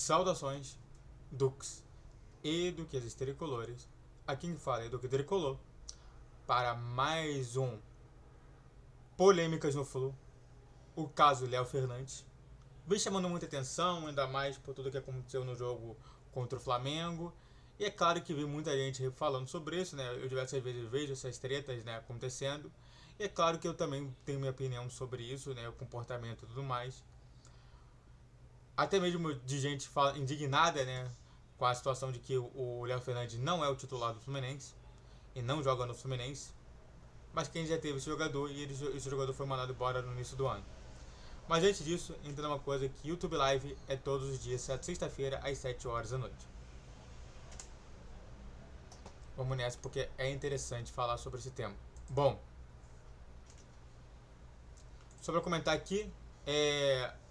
Saudações, Dux e Duquesas Tricolores. Aqui quem fala é Duque Tricolor para mais um Polêmicas no Flu, o caso Léo Fernandes. Vem chamando muita atenção, ainda mais por tudo que aconteceu no jogo contra o Flamengo. E é claro que vi muita gente falando sobre isso, né? Eu diversas vezes vejo essas tretas, né, acontecendo. E é claro que eu também tenho minha opinião sobre isso, né, o comportamento e tudo mais. Até mesmo de gente indignada, né, com a situação de que o Léo Fernandes não é o titular do Fluminense e não joga no Fluminense, mas quem já teve esse jogador e esse jogador foi mandado embora no início do ano. Mas antes disso, entenda uma coisa, que YouTube Live é todos os dias, sexta-feira, às 7 horas da noite. Vamos nessa porque é interessante falar sobre esse tema. Bom, só para comentar aqui,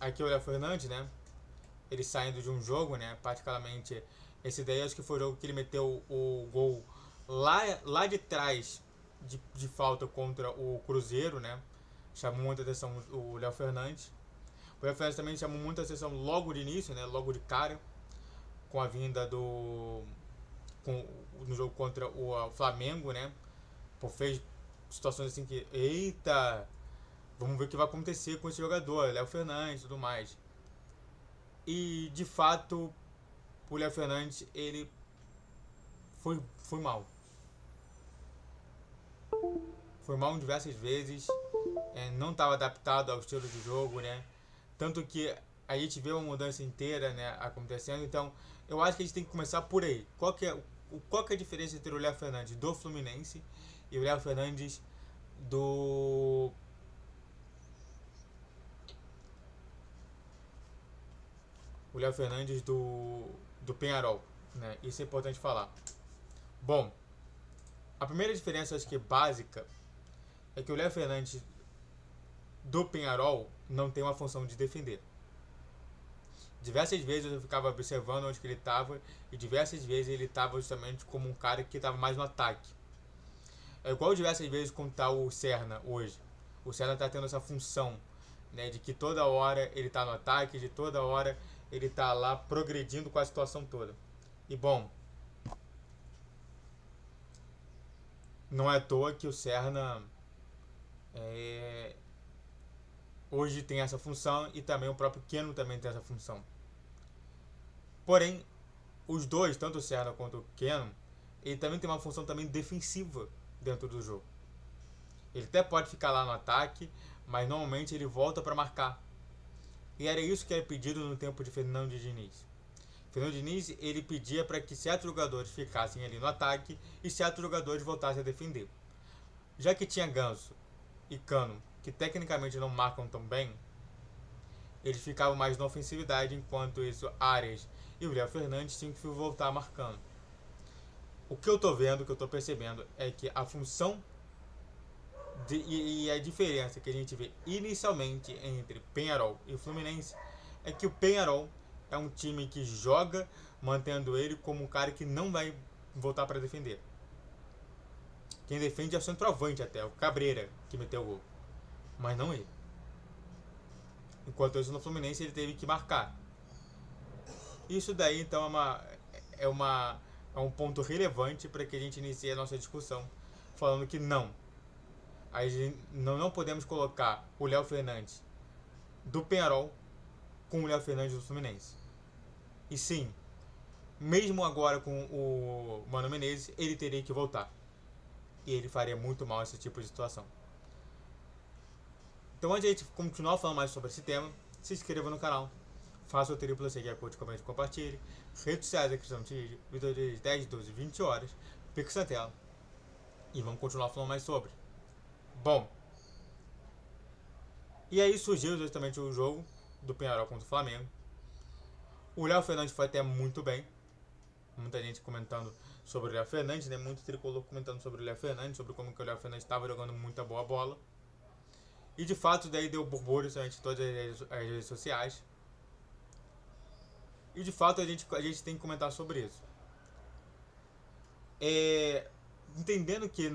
aqui é o Léo Fernandes, né? Ele saindo de um jogo, né? Particularmente, esse daí acho que foi o jogo que ele meteu o gol lá de trás de falta contra o Cruzeiro, né? Chamou muita atenção o Léo Fernandes. O Léo Fernandes também chamou muita atenção logo de início, né? Logo de cara, com a vinda no jogo contra o Flamengo, né? Pô, fez situações assim que, eita, vamos ver o que vai acontecer com esse jogador, Léo Fernandes e tudo mais. E de fato, o Léo Fernandes, ele foi mal. Foi mal diversas vezes, não estava adaptado ao estilo de jogo, né? Tanto que a gente vê uma mudança inteira, né, acontecendo. Então, eu acho que a gente tem que começar por aí. Qual que é a diferença entre o Léo Fernandes do Fluminense e o Léo Fernandes do do Peñarol, né? Isso é importante falar. Bom, a primeira diferença, acho que básica, é que o Léo Fernandes do Peñarol não tem uma função de defender. Diversas vezes eu ficava observando onde que ele estava e diversas vezes ele estava justamente como um cara que estava mais no ataque. É igual diversas vezes como está o Serna hoje. O Serna está tendo essa função, né, de que toda hora ele está no ataque, de toda hora ele está lá progredindo com a situação toda. E bom, não é à toa que o Serna hoje tem essa função e também o próprio Keno também tem essa função. Porém, os dois, tanto o Serna quanto o Keno, ele também tem uma função também defensiva dentro do jogo. Ele até pode ficar lá no ataque, mas normalmente ele volta para marcar. E era isso que era pedido no tempo de Fernando Diniz. Fernando Diniz, ele pedia para que certos jogadores ficassem ali no ataque e certos jogadores voltassem a defender. Já que tinha Ganso e Cano, que tecnicamente não marcam tão bem, eles ficavam mais na ofensividade, enquanto isso Arias e o Léo Fernandes tinham que voltar marcando. O que eu tô vendo, o que eu tô percebendo é que a função e a diferença que a gente vê inicialmente entre Peñarol e Fluminense é que o Peñarol é um time que joga mantendo ele como um cara que não vai voltar para defender. Quem defende é o centroavante até, o Cabreira, que meteu o gol. Mas não ele. Enquanto isso no Fluminense ele teve que marcar. Isso daí então é um ponto relevante para que a gente inicie a nossa discussão falando que não podemos colocar o Léo Fernandes do Peñarol com o Léo Fernandes do Fluminense. E sim, mesmo agora com o Mano Menezes, ele teria que voltar. E ele faria muito mal esse tipo de situação. Então, antes de a gente continuar falando mais sobre esse tema, se inscreva no canal, faça o triplo seguir, curte, comente, compartilhe. Redes sociais aqui estão de vídeo de 10, 12, 20 horas. Pix na tela. E vamos continuar falando mais sobre. Bom, e aí surgiu justamente o jogo do Peñarol contra o Flamengo. O Léo Fernandes foi até muito bem. Muita gente comentando sobre o Léo Fernandes, né? Muito tricolor comentando sobre o Léo Fernandes, sobre como que o Léo Fernandes estava jogando muita boa bola. E de fato daí deu burburinho durante todas as redes sociais. E de fato a gente tem que comentar sobre isso. Entendendo que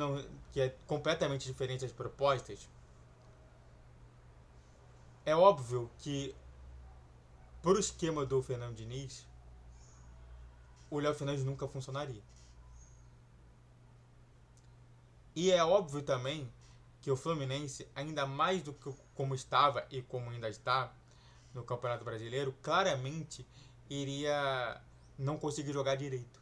é completamente diferente as propostas, é óbvio que pro esquema do Fernando Diniz, o Léo Fernandes nunca funcionaria. E é óbvio também que o Fluminense, ainda mais do que como estava e como ainda está no Campeonato Brasileiro, claramente iria não conseguir jogar direito.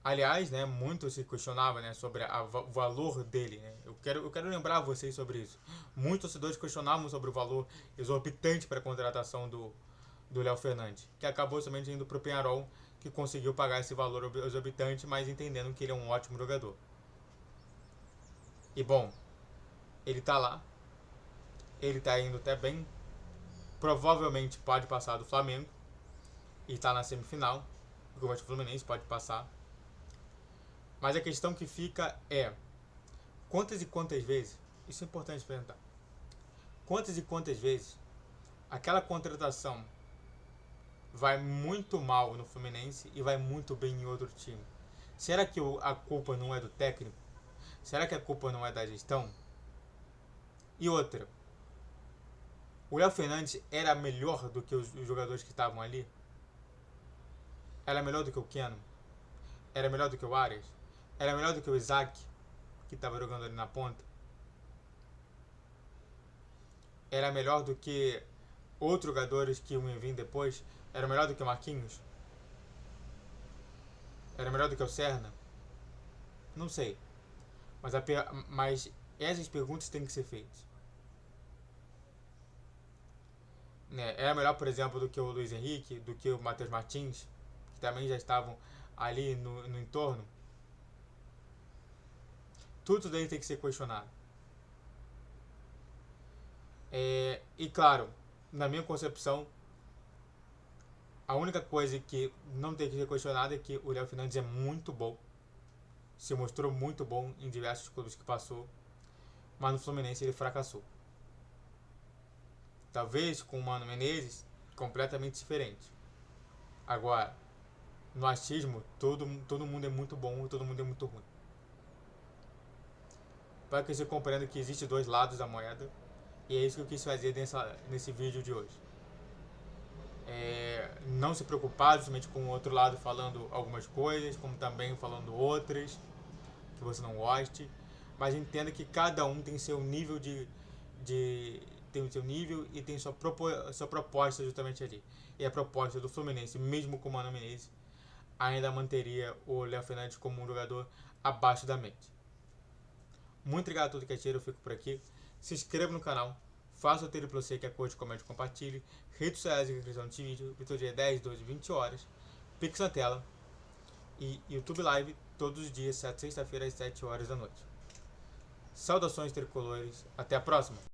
Aliás, né, muito se questionava, né, sobre o valor dele. Né? Eu quero lembrar vocês sobre isso. Muitos torcedores questionavam sobre o valor exorbitante para a contratação do Léo Fernandes, que acabou somente indo para o Peñarol, que conseguiu pagar esse valor exorbitante, mas entendendo que ele é um ótimo jogador. E bom, ele tá lá, ele tá indo até bem, provavelmente pode passar do Flamengo, e tá na semifinal, o Fluminense pode passar. Mas a questão que fica é, quantas e quantas vezes, isso é importante perguntar, quantas e quantas vezes aquela contratação vai muito mal no Fluminense e vai muito bem em outro time? Será que a culpa não é do técnico? Será que a culpa não é da gestão? E outra, o Léo Fernandes era melhor do que os jogadores que estavam ali? Era melhor do que o Keno? Era melhor do que o Arias? Era melhor do que o Isaac, que estava jogando ali na ponta? Era melhor do que outros jogadores que iam vir depois? Era melhor do que o Marquinhos? Era melhor do que o Serna? Não sei. Mas essas perguntas têm que ser feitas. Né? Era melhor, por exemplo, do que o Luiz Henrique, do que o Matheus Martins, que também já estavam ali no entorno? Tudo daí tem que ser questionado. E claro, na minha concepção, a única coisa que não tem que ser questionada é que o Léo Fernandes é muito bom. Se mostrou muito bom em diversos clubes que passou, mas no Fluminense ele fracassou. Talvez com o Mano Menezes, completamente diferente. Agora, no achismo, todo mundo é muito bom e todo mundo é muito ruim. Para que você compreenda que existem dois lados da moeda, e é isso que eu quis fazer nesse vídeo de hoje. Não se preocupar somente com o outro lado falando algumas coisas, como também falando outras que você não goste, mas entenda que cada um tem seu nível tem o seu nível e tem sua proposta justamente ali. E a proposta do Fluminense, mesmo com o Mano Menezes, ainda manteria o Léo Fernandes como um jogador abaixo da média. Muito obrigado a todos que assistiram, eu fico por aqui. Se inscreva no canal, faça o triplo C, que é curte, comente, compartilhe. Redes sociais e inscrição desse vídeo, todo dia 10, 12, 20 horas. Pix na tela. E YouTube Live todos os dias, sexta-feira às 7 horas da noite. Saudações tricolores, até a próxima!